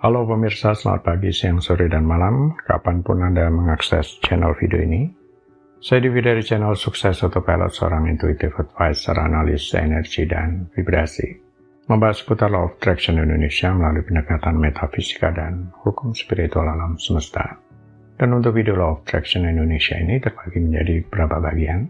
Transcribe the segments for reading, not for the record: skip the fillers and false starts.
Halo pemirsa, selamat pagi, siang, sore, dan malam, kapanpun Anda mengakses channel video ini. Saya Divi dari channel Sukses Autopilot, seorang intuitive advisor, analis energi dan vibrasi. Membahas seputar Law of Attraction Indonesia melalui pendekatan metafisika dan hukum spiritual alam semesta. Dan untuk video Law of Attraction Indonesia ini terbagi menjadi beberapa bagian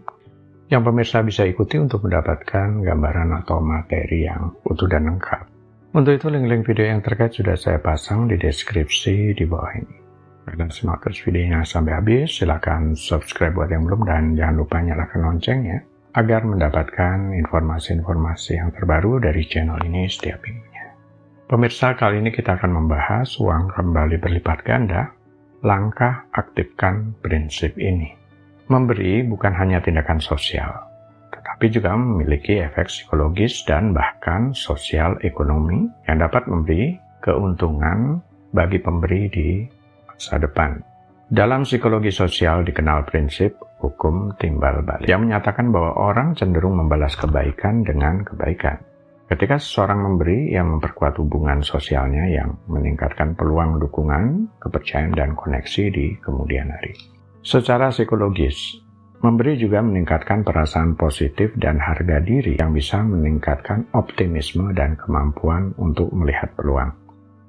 yang pemirsa bisa ikuti untuk mendapatkan gambaran atau materi yang utuh dan lengkap. Untuk itu link-link video yang terkait sudah saya pasang di deskripsi di bawah ini. Dan simak terus videonya sampai habis, silakan subscribe buat yang belum dan jangan lupa nyalakan loncengnya agar mendapatkan informasi-informasi yang terbaru dari channel ini setiap minggunya. Pemirsa, kali ini kita akan membahas uang kembali berlipat ganda, langkah aktifkan prinsip ini. Memberi bukan hanya tindakan sosial, tetapi juga memiliki efek psikologis dan bahkan sosial ekonomi yang dapat memberi keuntungan bagi pemberi di masa depan. Dalam psikologi sosial dikenal prinsip hukum timbal balik yang menyatakan bahwa orang cenderung membalas kebaikan dengan kebaikan. Ketika seseorang memberi, yang memperkuat hubungan sosialnya yang meningkatkan peluang dukungan, kepercayaan, dan koneksi di kemudian hari. Secara psikologis, memberi juga meningkatkan perasaan positif dan harga diri yang bisa meningkatkan optimisme dan kemampuan untuk melihat peluang.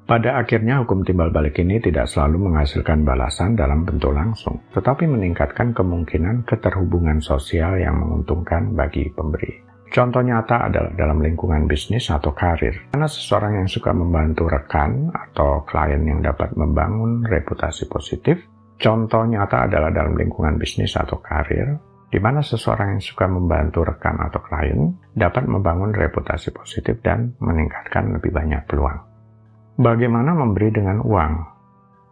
Pada akhirnya, hukum timbal balik ini tidak selalu menghasilkan balasan dalam bentuk langsung, tetapi meningkatkan kemungkinan keterhubungan sosial yang menguntungkan bagi pemberi. Contoh nyata adalah dalam lingkungan bisnis atau karir, karena seseorang yang suka membantu rekan atau klien yang dapat membangun reputasi positif. Contoh nyata adalah dalam lingkungan bisnis atau karir, di mana seseorang yang suka membantu rekan atau klien dapat membangun reputasi positif dan meningkatkan lebih banyak peluang. Bagaimana memberi dengan uang?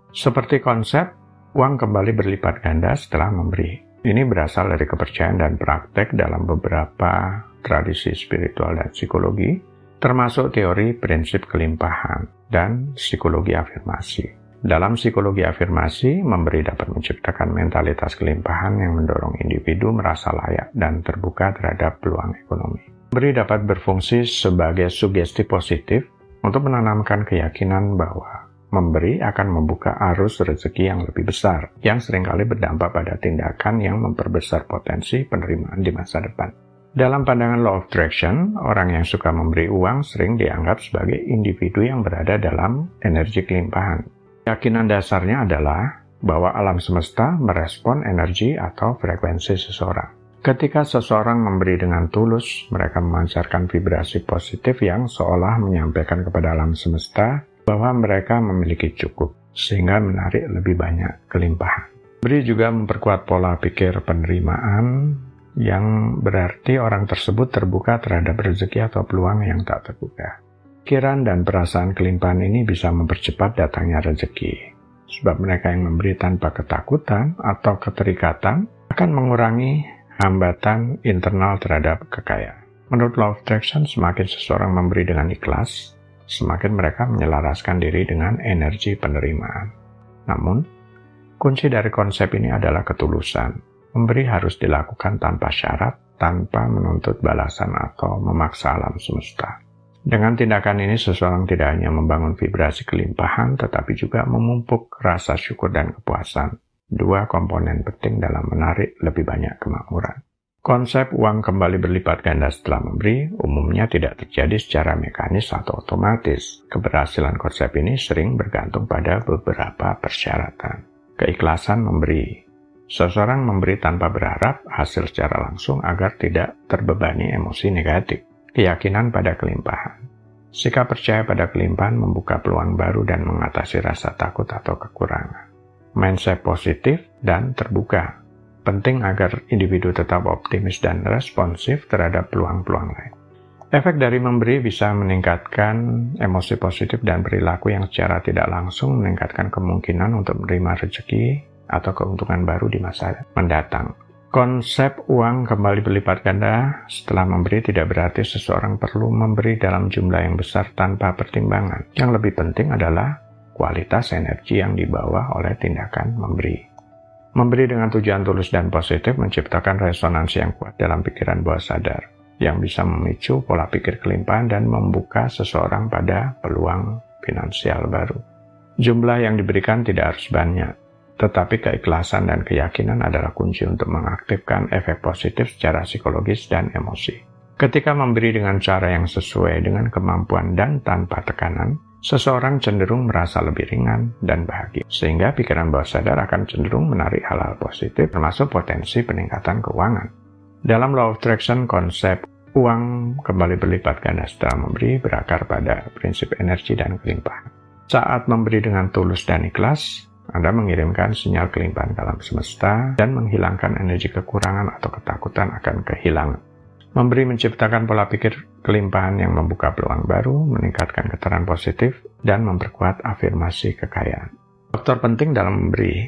Seperti konsep, uang kembali berlipat ganda setelah memberi. Ini berasal dari kepercayaan dan praktek dalam beberapa tradisi spiritual dan psikologi, termasuk teori prinsip kelimpahan dan psikologi afirmasi. Dalam psikologi afirmasi, memberi dapat menciptakan mentalitas kelimpahan yang mendorong individu merasa layak dan terbuka terhadap peluang ekonomi. Memberi dapat berfungsi sebagai sugesti positif untuk menanamkan keyakinan bahwa memberi akan membuka arus rezeki yang lebih besar, yang seringkali berdampak pada tindakan yang memperbesar potensi penerimaan di masa depan. Dalam pandangan Law of Attraction, orang yang suka memberi uang sering dianggap sebagai individu yang berada dalam energi kelimpahan. Keyakinan dasarnya adalah bahwa alam semesta merespon energi atau frekuensi seseorang. Ketika seseorang memberi dengan tulus, mereka memancarkan vibrasi positif yang seolah menyampaikan kepada alam semesta bahwa mereka memiliki cukup, sehingga menarik lebih banyak kelimpahan. Beri juga memperkuat pola pikir penerimaan, yang berarti orang tersebut terbuka terhadap rezeki atau peluang yang tak terbuka. Pikiran dan perasaan kelimpahan ini bisa mempercepat datangnya rezeki, sebab mereka yang memberi tanpa ketakutan atau keterikatan akan mengurangi hambatan internal terhadap kekayaan. Menurut Law of Attraction, semakin seseorang memberi dengan ikhlas, semakin mereka menyelaraskan diri dengan energi penerimaan. Namun, kunci dari konsep ini adalah ketulusan. Memberi harus dilakukan tanpa syarat, tanpa menuntut balasan atau memaksa alam semesta. Dengan tindakan ini, seseorang tidak hanya membangun vibrasi kelimpahan, tetapi juga memupuk rasa syukur dan kepuasan. Dua komponen penting dalam menarik lebih banyak kemakmuran. Konsep uang kembali berlipat ganda setelah memberi umumnya tidak terjadi secara mekanis atau otomatis. Keberhasilan konsep ini sering bergantung pada beberapa persyaratan. Keikhlasan memberi. Seseorang memberi tanpa berharap hasil secara langsung agar tidak terbebani emosi negatif. Keyakinan pada kelimpahan. Sikap percaya pada kelimpahan membuka peluang baru dan mengatasi rasa takut atau kekurangan. Mindset positif dan terbuka. Penting agar individu tetap optimis dan responsif terhadap peluang-peluang lain. Efek dari memberi bisa meningkatkan emosi positif dan perilaku yang secara tidak langsung meningkatkan kemungkinan untuk menerima rezeki atau keuntungan baru di masa mendatang. Konsep uang kembali berlipat ganda setelah memberi tidak berarti seseorang perlu memberi dalam jumlah yang besar tanpa pertimbangan. Yang lebih penting adalah kualitas energi yang dibawa oleh tindakan memberi. Memberi dengan tujuan tulus dan positif menciptakan resonansi yang kuat dalam pikiran bawah sadar, yang bisa memicu pola pikir kelimpahan dan membuka seseorang pada peluang finansial baru. Jumlah yang diberikan tidak harus banyak, tetapi keikhlasan dan keyakinan adalah kunci untuk mengaktifkan efek positif secara psikologis dan emosi. Ketika memberi dengan cara yang sesuai dengan kemampuan dan tanpa tekanan, seseorang cenderung merasa lebih ringan dan bahagia, sehingga pikiran bawah sadar akan cenderung menarik hal-hal positif, termasuk potensi peningkatan keuangan. Dalam Law of Attraction, konsep uang kembali berlipat ganda setelah memberi berakar pada prinsip energi dan kelimpahan. Saat memberi dengan tulus dan ikhlas, Anda mengirimkan sinyal kelimpahan ke alam semesta dan menghilangkan energi kekurangan atau ketakutan akan kehilangan. Memberi menciptakan pola pikir kelimpahan yang membuka peluang baru, meningkatkan keterangan positif, dan memperkuat afirmasi kekayaan. Faktor penting dalam memberi,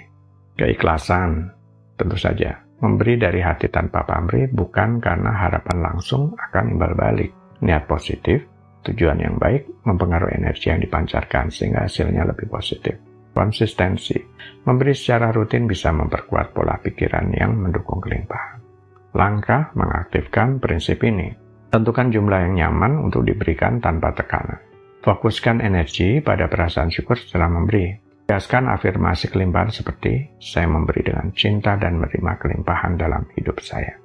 keikhlasan, tentu saja. Memberi dari hati tanpa pamrih bukan karena harapan langsung akan imbal balik. Niat positif, tujuan yang baik mempengaruhi energi yang dipancarkan sehingga hasilnya lebih positif. Konsistensi, memberi secara rutin bisa memperkuat pola pikiran yang mendukung kelimpahan. Langkah mengaktifkan prinsip ini. Tentukan jumlah yang nyaman untuk diberikan tanpa tekanan. Fokuskan energi pada perasaan syukur setelah memberi. Tegaskan afirmasi kelimpahan seperti, saya memberi dengan cinta dan menerima kelimpahan dalam hidup saya.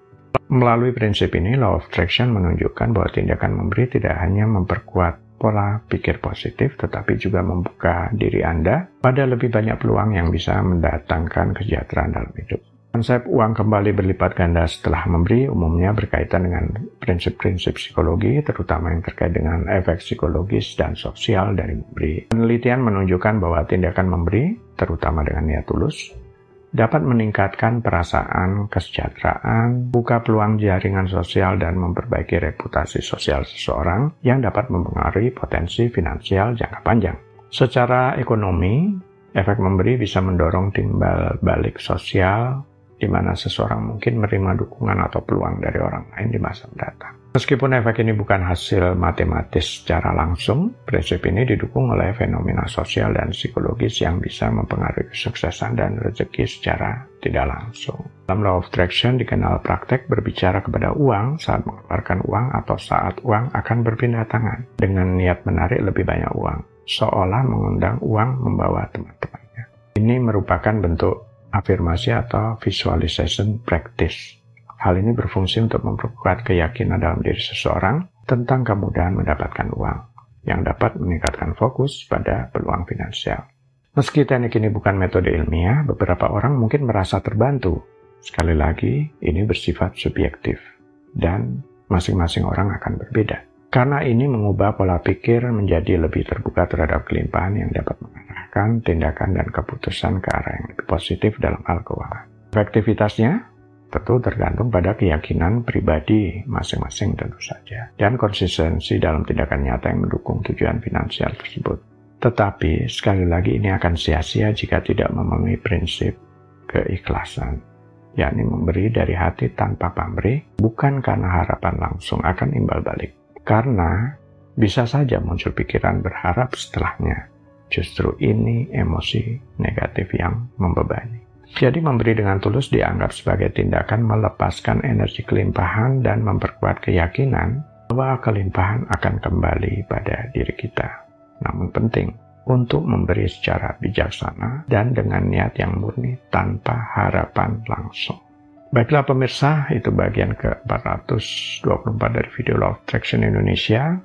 Melalui prinsip ini, Law of Attraction menunjukkan bahwa tindakan memberi tidak hanya memperkuat pola pikir positif, tetapi juga membuka diri Anda pada lebih banyak peluang yang bisa mendatangkan kesejahteraan dalam hidup. Konsep uang kembali berlipat ganda setelah memberi umumnya berkaitan dengan prinsip-prinsip psikologi, terutama yang terkait dengan efek psikologis dan sosial dari memberi. Penelitian menunjukkan bahwa tindakan memberi, terutama dengan niat tulus, dapat meningkatkan perasaan kesejahteraan, buka peluang jaringan sosial, dan memperbaiki reputasi sosial seseorang yang dapat mempengaruhi potensi finansial jangka panjang. Secara ekonomi, efek memberi bisa mendorong timbal balik sosial, di mana seseorang mungkin menerima dukungan atau peluang dari orang lain di masa mendatang. Meskipun efek ini bukan hasil matematis secara langsung, prinsip ini didukung oleh fenomena sosial dan psikologis yang bisa mempengaruhi kesuksesan dan rezeki secara tidak langsung. Dalam Law of Attraction dikenal praktek berbicara kepada uang saat mengeluarkan uang atau saat uang akan berpindah tangan dengan niat menarik lebih banyak uang, seolah mengundang uang membawa teman-temannya. Ini merupakan bentuk afirmasi atau visualization practice. Hal ini berfungsi untuk memperkuat keyakinan dalam diri seseorang tentang kemudahan mendapatkan uang, yang dapat meningkatkan fokus pada peluang finansial. Meski teknik ini bukan metode ilmiah, beberapa orang mungkin merasa terbantu. Sekali lagi, ini bersifat subjektif, dan masing-masing orang akan berbeda. Karena ini mengubah pola pikir menjadi lebih terbuka terhadap kelimpahan yang dapat mengarahkan tindakan dan keputusan ke arah yang lebih positif dalam hal keuangan. Efektivitasnya tentu tergantung pada keyakinan pribadi masing-masing tentu saja, dan konsistensi dalam tindakan nyata yang mendukung tujuan finansial tersebut. Tetapi, sekali lagi ini akan sia-sia jika tidak memenuhi prinsip keikhlasan, yakni memberi dari hati tanpa pamrih, bukan karena harapan langsung akan imbal balik. Karena bisa saja muncul pikiran berharap setelahnya. Justru ini emosi negatif yang membebani. Jadi memberi dengan tulus dianggap sebagai tindakan melepaskan energi kelimpahan dan memperkuat keyakinan bahwa kelimpahan akan kembali pada diri kita. Namun penting untuk memberi secara bijaksana dan dengan niat yang murni tanpa harapan langsung. Baiklah pemirsa, itu bagian ke-424 dari video Law of Attraction Indonesia.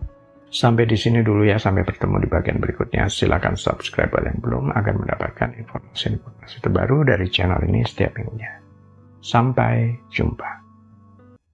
Sampai di sini dulu ya, sampai bertemu di bagian berikutnya. Silakan subscribe kalau yang belum agar mendapatkan informasi-informasi terbaru dari channel ini setiap minggunya. Sampai jumpa.